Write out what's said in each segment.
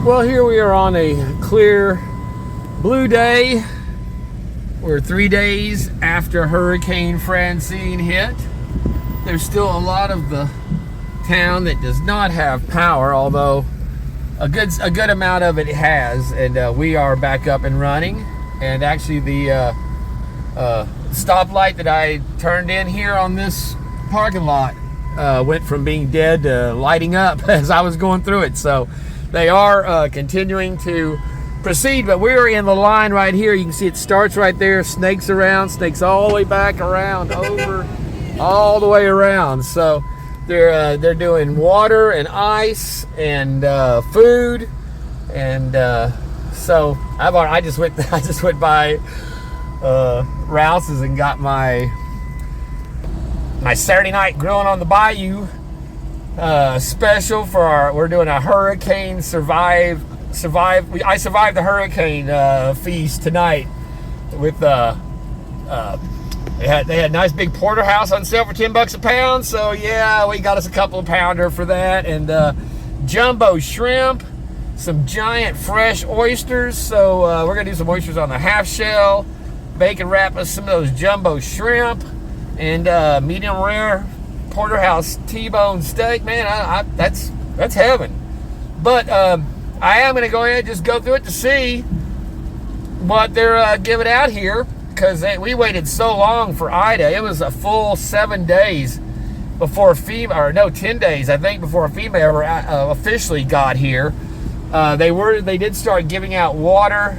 Well, here we are on a clear blue day. We're 3 days after Hurricane Francine hit. There's still a lot of the town that does not have power, although a good amount of it has, and we are back up and running. And actually the stoplight that I turned in here on this parking lot went from being dead to lighting up as I was going through it. So they are continuing to proceed, but we're in the line right here. You can see it starts right there, snakes around, snakes all the way back around, over, all the way around. So they're doing water and ice and food, and so I just went by Rouse's and got my Saturday night grilling on the Bayou special for we're doing a hurricane I survived the hurricane feast tonight with they had a nice big porterhouse on sale for $10 a pound. So yeah, we got us a couple of pounder for that, and jumbo shrimp, some giant fresh oysters. So we're gonna do some oysters on the half shell, bacon wrap us some of those jumbo shrimp, and medium rare porterhouse T-bone steak. Man, that's heaven. But I am gonna go ahead and just go through it to see what they're giving out here, because we waited so long for Ida. It was a full 7 days before 10 days, I think, before a female ever officially got here. They did start giving out water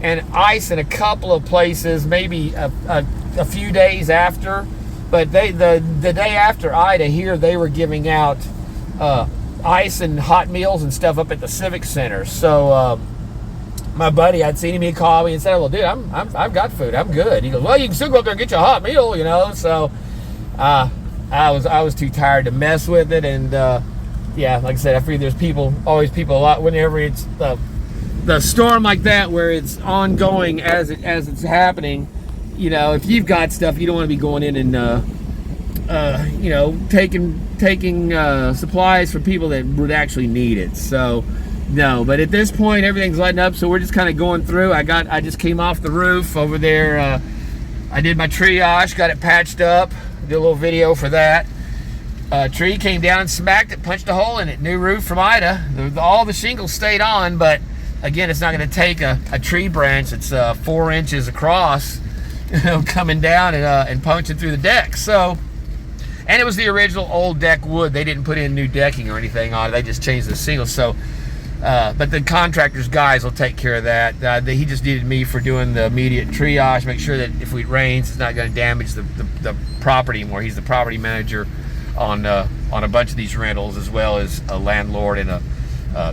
and ice in a couple of places, maybe a few days after. But the day after Ida here, they were giving out ice and hot meals and stuff up at the Civic Center. So my buddy, I'd seen him, he called me and said, "Well, dude, I've got food, I'm good." He goes, "Well, you can still go up there and get you a hot meal, you know." So I was too tired to mess with it, and yeah, like I said, I figure there's always people a lot whenever it's the storm like that, where it's ongoing as it's happening. You know, if you've got stuff, you don't want to be going in and you know, taking supplies from people that would actually need it. So no, but at this point everything's lighting up, so we're just kind of going through. I just came off the roof over there. I did my triage, got it patched up, did a little video for that. Tree came down and smacked it, punched a hole in it. New roof from Ida. All the shingles stayed on, but again, it's not going to take a tree branch that's 4 inches across, you know, coming down and punching through the deck. So, and it was the original old deck wood. They didn't put in new decking or anything on it. They just changed the shingles. So, but the contractor's guys will take care of that. He just needed me for doing the immediate triage, make sure that if it rains, it's not going to damage the property more. He's the property manager on a bunch of these rentals, as well as a landlord, and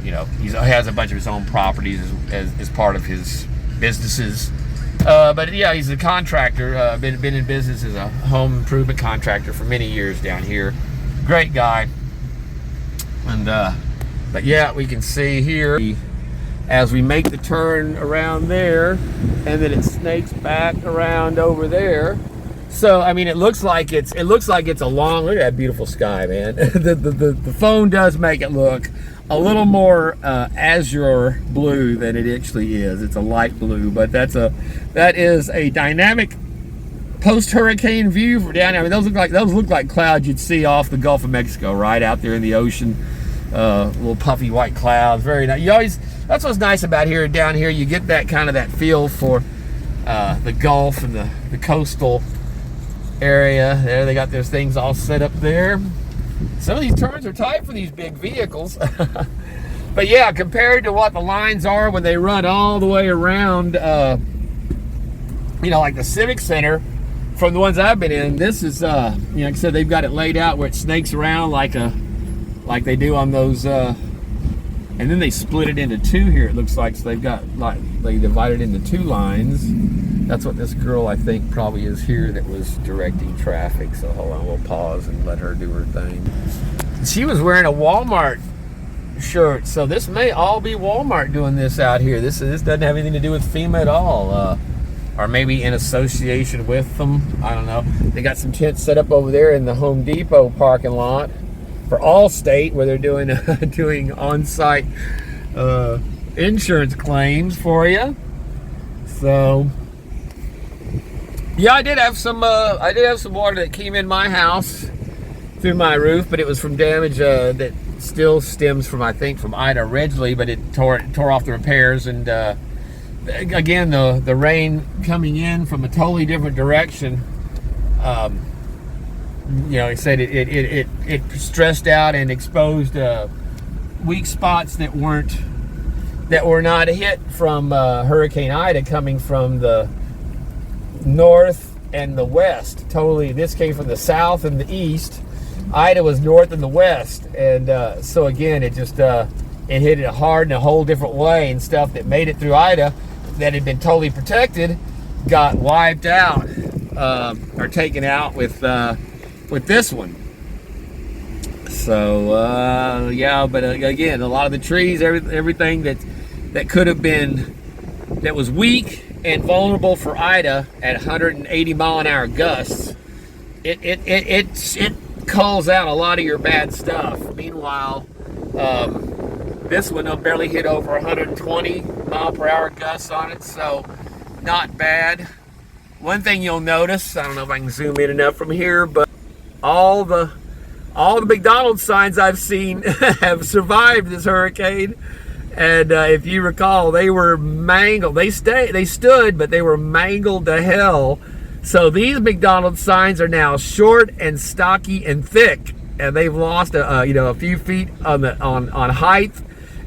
you know, he has a bunch of his own properties as part of his businesses. But yeah, he's a contractor, been in business as a home improvement contractor for many years down here. Great guy. And but yeah, we can see here as we make the turn around there, and then it snakes back around over there. So I mean, it looks like it's a long. Look at that beautiful sky, man. the phone does make it look a little more azure blue than it actually is. It's a light blue, but that is a dynamic post-hurricane view from down there. I mean, those look like clouds you'd see off the Gulf of Mexico, right out there in the ocean. Little puffy white clouds, very nice. That's what's nice about here down here. You get that kind of that feel for the Gulf and the coastal area. There, they got those things all set up there. Some of these turns are tight for these big vehicles. But yeah, compared to what the lines are when they run all the way around, you know, like the Civic Center, from the ones I've been in, this is, you know, like I said, they've got it laid out where it snakes around like they do on those, and then they split it into two here, it looks like. So they've got, they divided into two lines. That's what this girl, I think, probably is here that was directing traffic. So hold on, we'll pause and let her do her thing. She was wearing a Walmart shirt, so this may all be Walmart doing this out here. This doesn't have anything to do with FEMA at all, or maybe in association with them. I don't know. They got some tents set up over there in the Home Depot parking lot for Allstate, where they're doing on-site insurance claims for you. So yeah, I did have some water that came in my house through my roof, but it was from damage that still stems from, I think, from Ida originally, but it tore off the repairs. And again, the rain coming in from a totally different direction, you know, it said it stressed out and exposed weak spots that were not hit from Hurricane Ida, coming from the north and the west. Totally, this came from the south and the east. Ida was north and the west, and so again, it just it hit it hard in a whole different way, and stuff that made it through Ida that had been totally protected got wiped out or taken out with this one. So yeah, but again, a lot of the trees, everything that could have been, that was weak and vulnerable for Ida at 180 mile an hour gusts, it culls out a lot of your bad stuff. Meanwhile, this one barely hit over 120 mile per hour gusts on it, so not bad. One thing you'll notice, I don't know if I can zoom in enough from here, but all the McDonald's signs I've seen have survived this hurricane. And if you recall, they were mangled. They stood, but they were mangled to hell. So these McDonald's signs are now short and stocky and thick, and they've lost a few feet on height,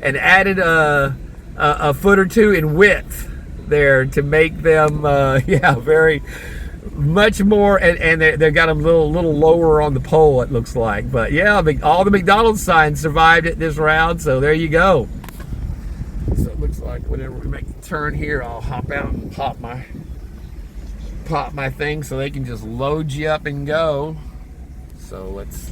and added a foot or two in width there to make them very much more, and they've got them a little lower on the pole, it looks like. But yeah, all the McDonald's signs survived it this round, so there you go. So it looks like whenever we make the turn here, I'll hop out and pop my thing so they can just load you up and go. So let's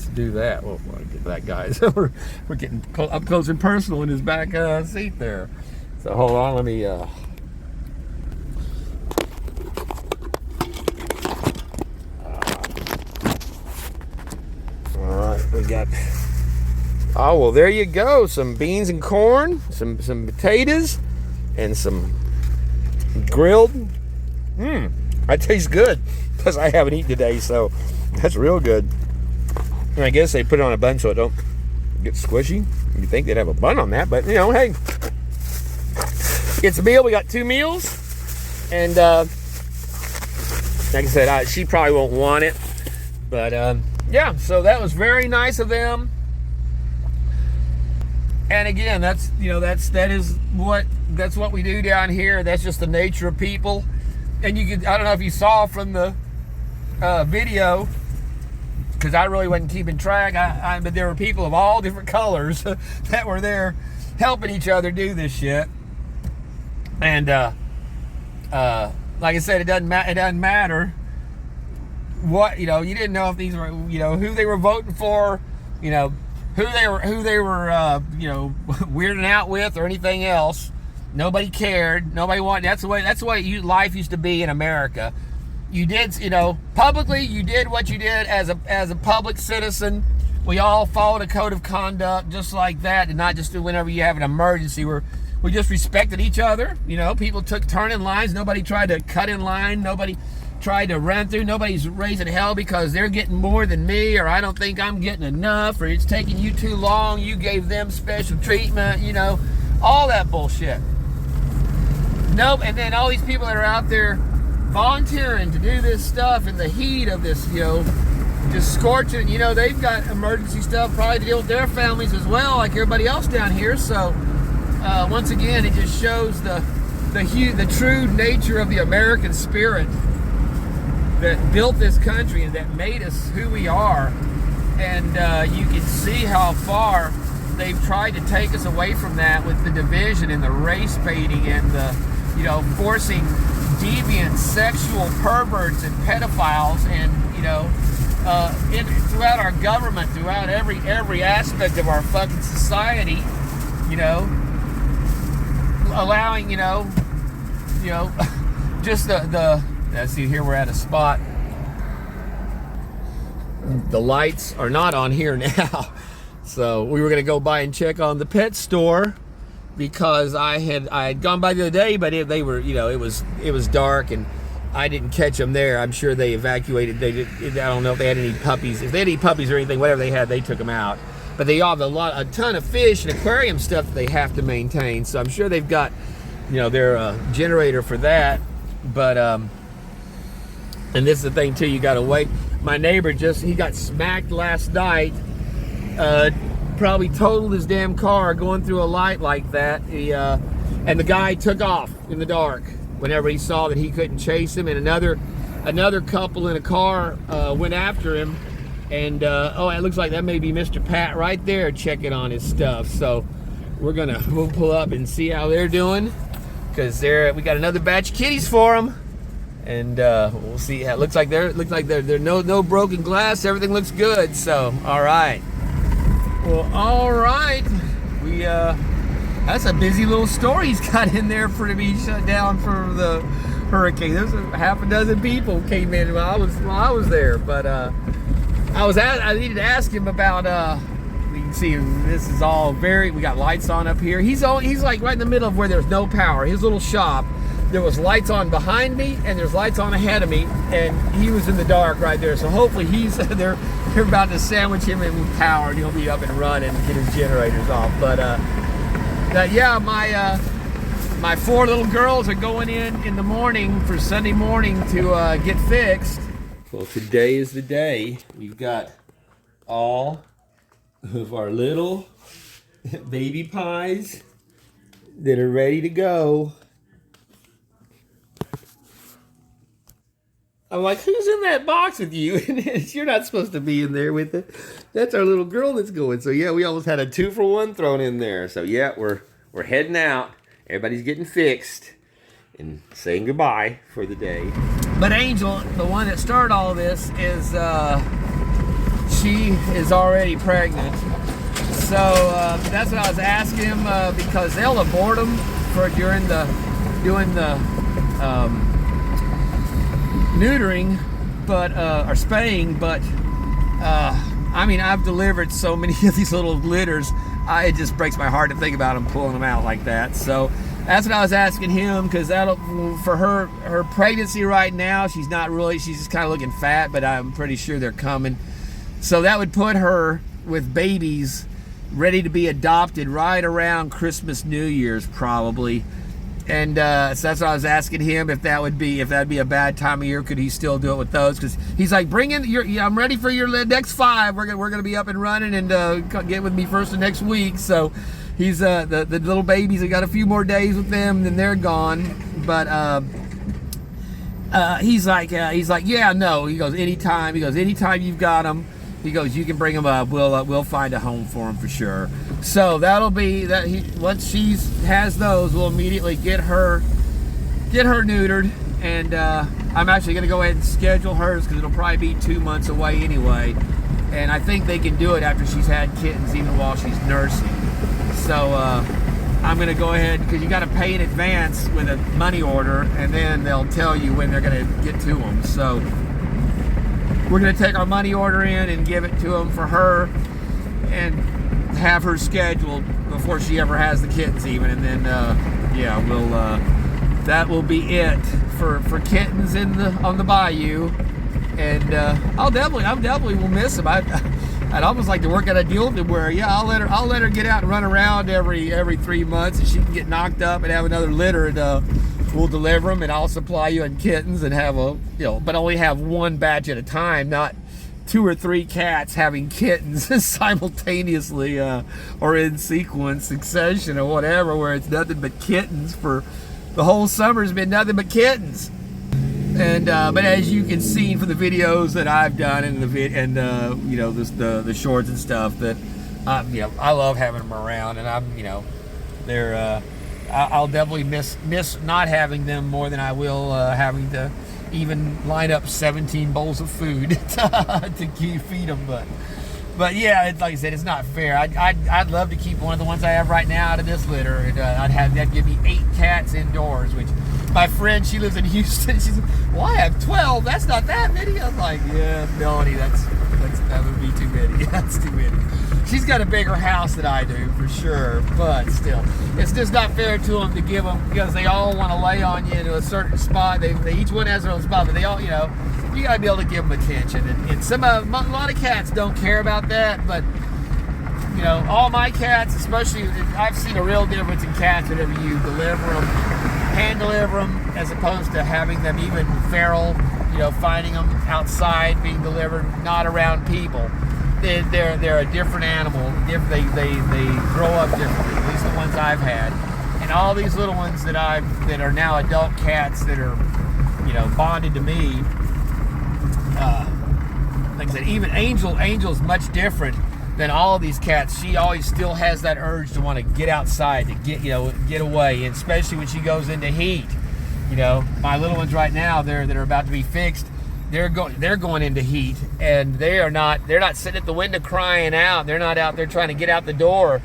do that. Well, look at that, guys. we're getting up close and personal in his back seat there. So hold on, let me all right, we got, oh, well, there you go. Some beans and corn, some potatoes, and some grilled. That tastes good. Plus, I haven't eaten today, so that's real good. And I guess they put it on a bun so it don't get squishy. You'd think they'd have a bun on that, but you know, hey, it's a meal. We got 2 meals, and like I said, she probably won't want it, but yeah. So that was very nice of them. And again, that's what we do down here. That's just the nature of people. And you could, I don't know if you saw from the video, because I really wasn't keeping track, but there were people of all different colors that were there helping each other do this shit. And like I said, it doesn't matter what, you didn't know if these were, who they were voting for, who they were weirding out with or anything else. Nobody cared. Nobody wanted. That's the way life used to be in America. You did, publicly, you did what you did as a public citizen. We all followed a code of conduct just like that, and not just whenever you have an emergency. We just respected each other. People took turn in lines. Nobody tried to cut in line. Nobody tried to run through. Nobody's raising hell because they're getting more than me, or I don't think I'm getting enough, or it's taking you too long. You gave them special treatment. All that bullshit. Nope. And then all these people that are out there volunteering to do this stuff in the heat of this, just scorching. They've got emergency stuff probably to deal with their families as well, like everybody else down here. So once again, it just shows the true nature of the American spirit that built this country and that made us who we are. And you can see how far they've tried to take us away from that with the division and the race baiting and the forcing deviant sexual perverts and pedophiles, and throughout our government, throughout every aspect of our fucking society, allowing just the let's see, here we're at a spot. The lights are not on here now, So we were gonna go by and check on the pet store because I had gone by the other day, but they were, you know, it was dark and I didn't catch them there. I'm sure they evacuated. I don't know if they had any puppies. If they had any puppies or anything, whatever they had, they took them out. But they all have a ton of fish and aquarium stuff that they have to maintain. So I'm sure they've got, you know, their generator for that. But and this is the thing too. You got to wait. My neighbor he got smacked last night. Probably totaled his damn car going through a light like that. And the guy took off in the dark whenever he saw that he couldn't chase him. And another couple in a car went after him. And oh, it looks like that may be Mr. Pat right there checking on his stuff. So we'll pull up and see how they're doing, because we got another batch of kitties for them, and we'll see. It looks like they're no broken glass. Everything looks good. So all right. Well, all right. That's a busy little story he's got in there for to be shut down for the hurricane. There's half a dozen people came in while I was there, but I needed to ask him about you can see this is all we got lights on up here. He's like right in the middle of where there's no power. His little shop, there was lights on behind me and there's lights on ahead of me, and he was in the dark right there. So hopefully they're about to sandwich him in with power and he'll be up and running and get his generators off. But yeah, my 4 little girls are going in the morning for Sunday morning to get fixed. Well, today is the day. We've got all of our little baby pies that are ready to go. I'm like, who's in that box with you? And you're not supposed to be in there with it. That's our little girl that's going. So yeah, we almost had a 2-for-1 thrown in there. So yeah, we're heading out. Everybody's getting fixed and saying goodbye for the day. But Angel, the one that started all of this, she is already pregnant. So that's what I was asking him, because they'll abort them doing the neutering, but or spaying. But I mean, I've delivered so many of these little litters. It just breaks my heart to think about them pulling them out like that. So that's what I was asking him, because for her pregnancy right now, she's just kind of looking fat, but I'm pretty sure they're coming. So that would put her with babies ready to be adopted right around Christmas, New Year's probably. And so that's what I was asking him, if that'd be a bad time of year, could he still do it with those? Because he's like, bring in I'm ready for your next 5. We're gonna be up and running, and get with me first of next week. So he's the little babies have got a few more days with them, then they're gone. But he's like, yeah, no. He goes, anytime you've got them. He goes, you can bring them up. We'll find a home for them for sure. So that'll be that. Once she has those, we'll immediately get her neutered, and I'm actually going to go ahead and schedule hers, because it'll probably be 2 months away anyway. And I think they can do it after she's had kittens, even while she's nursing. So I'm going to go ahead, because you got to pay in advance with a money order, and then they'll tell you when they're going to get to them. So we're going to take our money order in and give it to them for her, and have her scheduled before she ever has the kittens even. And then yeah, that will be it for kittens on the Bayou. And I definitely will miss them. I'd almost like to work out a deal with them where, yeah, I'll let her get out and run around every 3 months, and she can get knocked up and have another litter, and we'll deliver them, and I'll supply you on kittens, and have but only have 1 batch at a time, not 2 or 3 cats having kittens simultaneously, or in succession or whatever, where it's nothing but kittens for the whole summer's been nothing but kittens. And but as you can see from the videos that I've done and the shorts and stuff, that I love having them around, and they're I'll definitely miss not having them more than I will having to even line up 17 bowls of food to feed them. But yeah, it's like I said, it's not fair. I'd love to keep one of the ones I have right now out of this litter, and that'd give me 8 cats indoors. Which my friend, she lives in Houston. She said, "Well, I have 12. That's not that many." I'm like, "Yeah, Melanie, that would be too many. That's too many." She's got a bigger house than I do, for sure, but still, it's just not fair to them to give them, because they all want to lay on you into a certain spot. They each one has their own spot, but they all, you know, you got to be able to give them attention. And a lot of cats don't care about that, but you know, all my cats, especially, I've seen a real difference in cats whenever you deliver them, hand deliver them, as opposed to having them even feral, you know, finding them outside being delivered, not around people. They're a different animal. They grow up differently. At least the ones I've had, and all these little ones that are now adult cats that are, you know, bonded to me. Like I said, even Angel's much different than all of these cats. She always still has that urge to want to get outside, to get away, and especially when she goes into heat. You know, my little ones right now, that are about to be fixed, they're going into heat, and they're not sitting at the window crying out. They're not out there trying to get out the door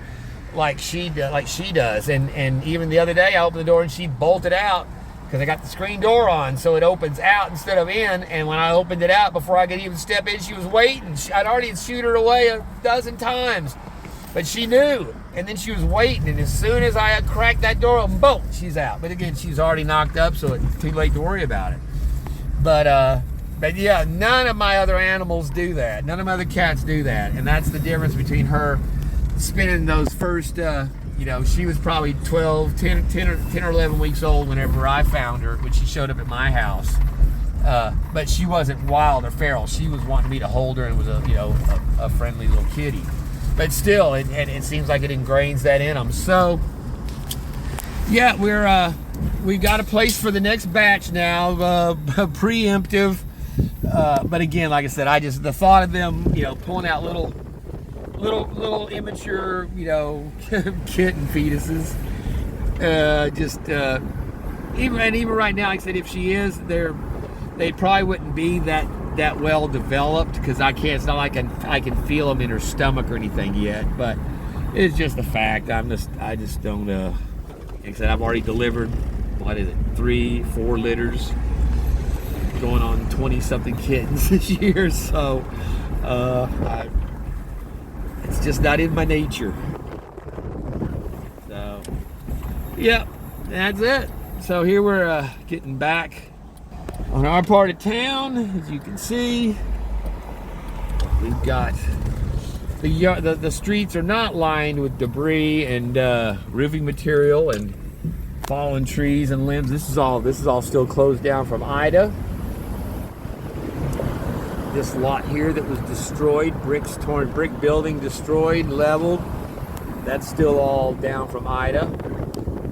like she does. And even the other day, I opened the door and she bolted out because I got the screen door on, so it opens out instead of in. And when I opened it out, before I could even step in, she was waiting. I'd already shooed her away a dozen times, but she knew. And then she was waiting, and as soon as I had cracked that door open, boom, she's out. But again, she's already knocked up, so it's too late to worry about it. But yeah, none of my other animals do that. None of my other cats do that. And that's the difference between her spending those first, you know, she was probably 10 or 11 weeks old whenever I found her, when she showed up at my house. But she wasn't wild or feral. She was wanting me to hold her and was a friendly little kitty. But still, it seems like it ingrains that in them. So, yeah, we've got a place for the next batch now, preemptive. But again, like I said, the thought of them, you know, pulling out little immature, you know, kitten fetuses, even right now, like I said, if she is, they probably wouldn't be that well developed, because it's not like I can feel them in her stomach or anything yet. But it's just a fact. I just don't. Like I said, I've already delivered, what is it, 3-4 litters, going on 20-something kittens this year. So it's just not in my nature. So yeah, that's it. So here we're getting back on our part of town. As you can see, we've got the streets are not lined with debris and roofing material and fallen trees and limbs. This is all still closed down from Ida. This lot here that was destroyed, brick building destroyed, leveled, that's still all down from Ida.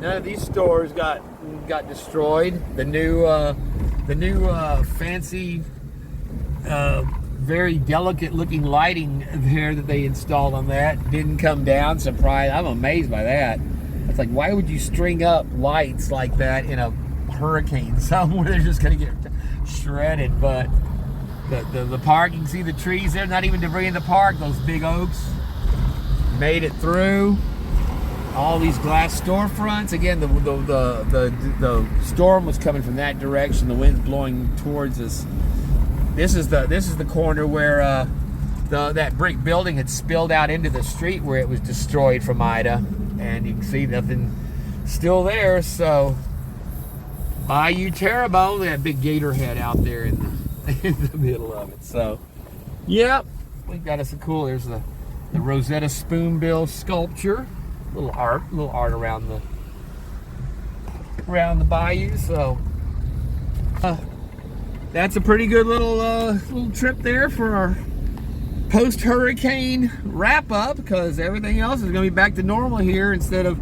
None of these stores got destroyed. The new fancy, very delicate looking lighting there that they installed on that didn't come down. Surprised. I'm amazed by that. It's like, why would you string up lights like that in a hurricane somewhere? They're just gonna get shredded. But the park, you can see the trees there, not even debris in the park. Those big oaks made it through. All these glass storefronts. Again, the storm was coming from that direction. The wind's blowing towards us. This is the corner where that brick building had spilled out into the street where it was destroyed from Ida, and you can see nothing still there. So Bayou Terrebonne, that big gator head out there in the middle of it. So yep, we've got us a cool. There's the Rosetta Spoonbill sculpture. Little art around the bayou. So that's a pretty good little trip there for our post-hurricane wrap-up, because everything else is going to be back to normal here. Instead of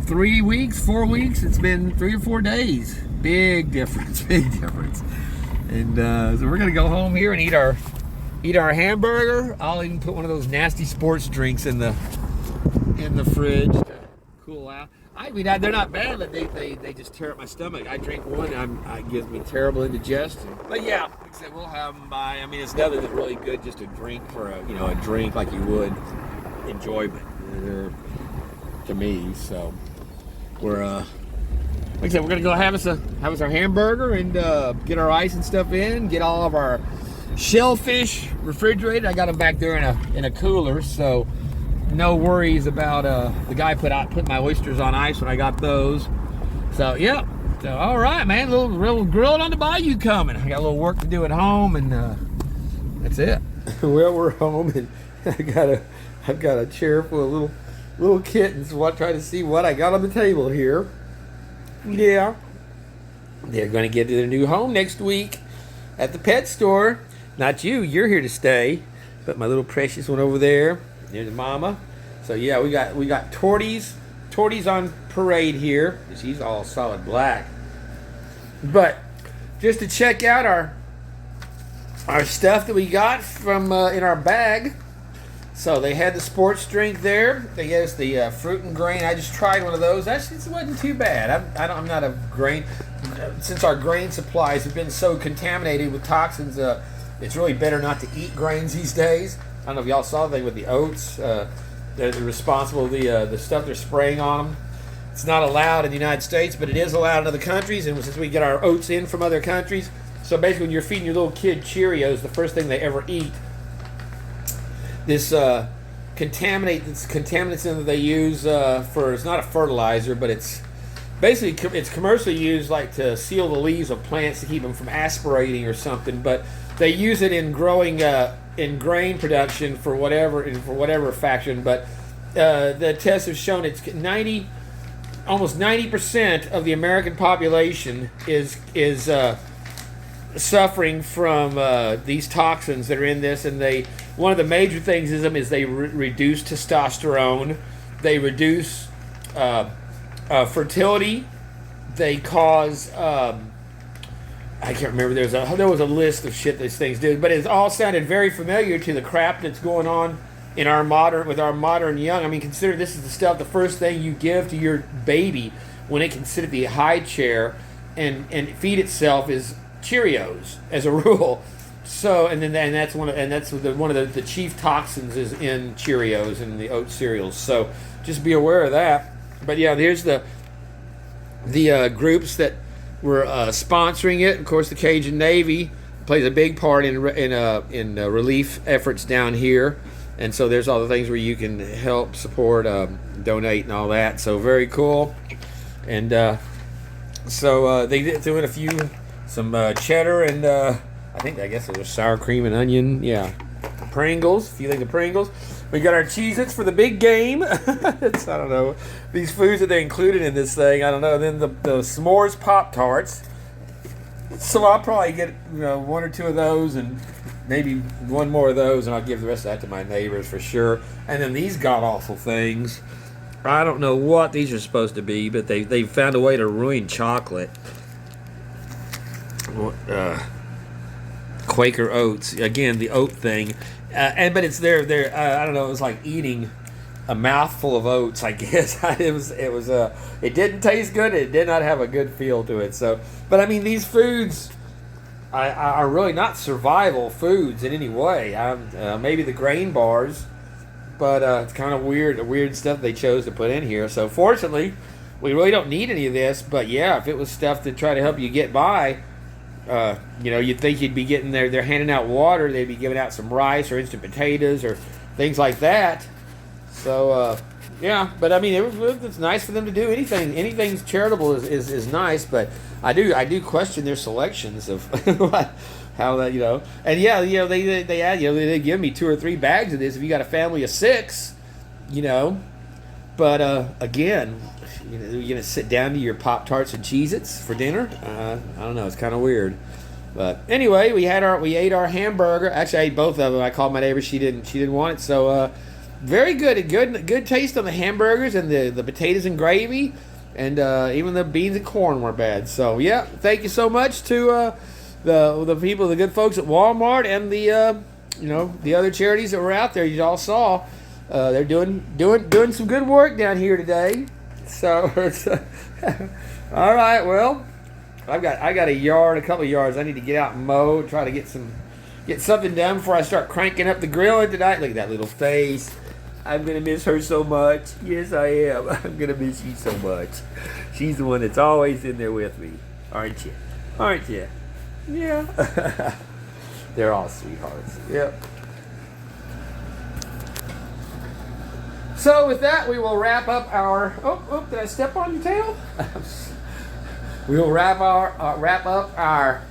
3 weeks, 4 weeks, it's been 3 or 4 days. Big difference. And so we're going to go home here and eat our hamburger. I'll even put one of those nasty sports drinks in the fridge to cool out. I mean, they're not bad, but they just tear up my stomach. I drink one, it gives me terrible indigestion. But yeah, like I said, we'll have them by. I mean, it's nothing that's really good, just a drink for a drink like you would enjoyment to me. So we're like I said, we're gonna go have us our hamburger and get our ice and stuff in. Get all of our shellfish refrigerated. I got them back there in a cooler, so no worries about the guy put my oysters on ice when I got those. So yeah. So all right, man. Little grill on the bayou coming. I got a little work to do at home, and that's it. Well, we're home, and I've got a chair full of little kittens. Try to see what I got on the table here. Yeah, they're going to get to their new home next week at the pet store. Not you. You're here to stay. But my little precious one over there. There's mama. So yeah, we got Torties on parade here. She's all solid black. But just to check out our stuff that we got from in our bag. So they had the sports drink there. They gave us the fruit and grain. I just tried one of those. Actually, it wasn't too bad. I'm not a grain. Since our grain supplies have been so contaminated with toxins, it's really better not to eat grains these days. I don't know if y'all saw the thing with the oats. They're responsible the stuff they're spraying on them. It's not allowed in the United States, but it is allowed in other countries. And since we get our oats in from other countries, so basically when you're feeding your little kid Cheerios, the first thing they ever eat, this contaminants in that they use for, it's not a fertilizer, but it's basically it's commercially used like to seal the leaves of plants to keep them from aspirating or something. But they use it in growing in grain production for whatever faction. But the tests have shown it's almost 90% of the American population is suffering from these toxins that are in this, and one of the major things is they reduce testosterone, they reduce fertility, they cause I can't remember, there was a list of shit these things do, but it all sounded very familiar to the crap that's going on in our modern young. I mean, consider this is the first thing you give to your baby when it can sit at the high chair and feed itself is Cheerios as a rule. So and that's one of the chief toxins is in Cheerios and the oat cereals. So just be aware of that. But yeah, here's the groups that were sponsoring it. Of course, the Cajun Navy plays a big part in relief efforts down here. And so there's all the things where you can help, support, donate, and all that. So very cool. And so they threw in some cheddar and I guess it was sour cream and onion. Yeah, Pringles. A few things of Pringles. We got our Cheez-Its for the big game. I don't know these foods that they included in this thing. I don't know. Then the s'mores Pop-Tarts. So I'll probably get one or two of those and maybe one more of those, and I'll give the rest of that to my neighbors for sure. And then these god-awful things. I don't know what these are supposed to be, but they found a way to ruin chocolate. Quaker Oats. Again, the oat thing. But it's they're I don't know, it was like eating a mouthful of oats, I guess. It didn't taste good. It did not have a good feel to it. So, but I mean, these foods are really not survival foods in any way. Maybe the grain bars, but it's kind of weird stuff they chose to put in here. So fortunately, we really don't need any of this. But yeah, if it was stuff to try to help you get by, you'd think you'd be getting there. They're handing out water. They'd be giving out some rice or instant potatoes or things like that. So yeah, but I mean, it's nice for them to do anything. Anything charitable is nice, but I do question their selections of how that And yeah, they add they give me 2 or 3 bags of this if you got a family of 6, But again, you're gonna sit down to your Pop-Tarts and Cheez-Its for dinner. I don't know. It's kind of weird. But anyway, we ate our hamburger. Actually, I ate both of them. I called my neighbor. She didn't want it. So very good taste on the hamburgers and the potatoes and gravy, and even the beans and corn weren't bad. So yeah, thank you so much to the people, the good folks at Walmart, and the other charities that were out there. You all saw they're doing some good work down here today. So all right. Well, I got a couple of yards. I need to get out and mow. Try to get something done before I start cranking up the grilling tonight. Look at that little face. I'm going to miss her so much. Yes, I am. I'm going to miss you so much. She's the one that's always in there with me. Aren't you? Aren't you? Yeah. They're all sweethearts. Yep. So with that, we will wrap up our. Oh, did I step on your tail? We will wrap up our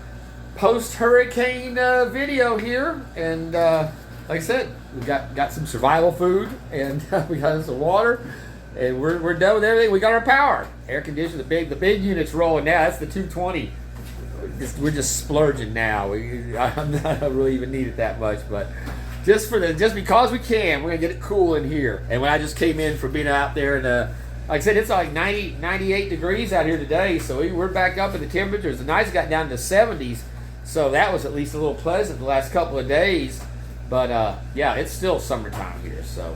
post-hurricane video here, and like I said, we got some survival food, and we got some water, and we're done with everything. We got our power, air conditioning. The big unit's rolling now. That's the 220. We're just splurging now. I'm not really even need it that much, but just because we can, we're gonna get it cool in here. And when I just came in from being out there, and like I said, it's like 98 degrees out here today, so we're back up in the temperatures. The nights got down to 70s, so that was at least a little pleasant the last couple of days. But yeah, it's still summertime here. So,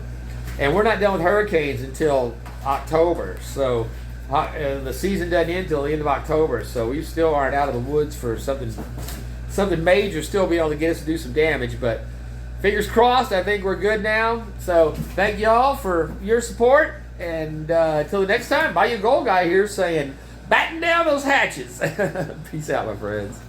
and we're not done with hurricanes until October. So the season doesn't end until the end of October. So we still aren't out of the woods for something major still being able to get us to do some damage. But fingers crossed, I think we're good now. So thank y'all for your support. And until the next time, Bayou Gold Guy here saying, batten down those hatches. Peace out, my friends.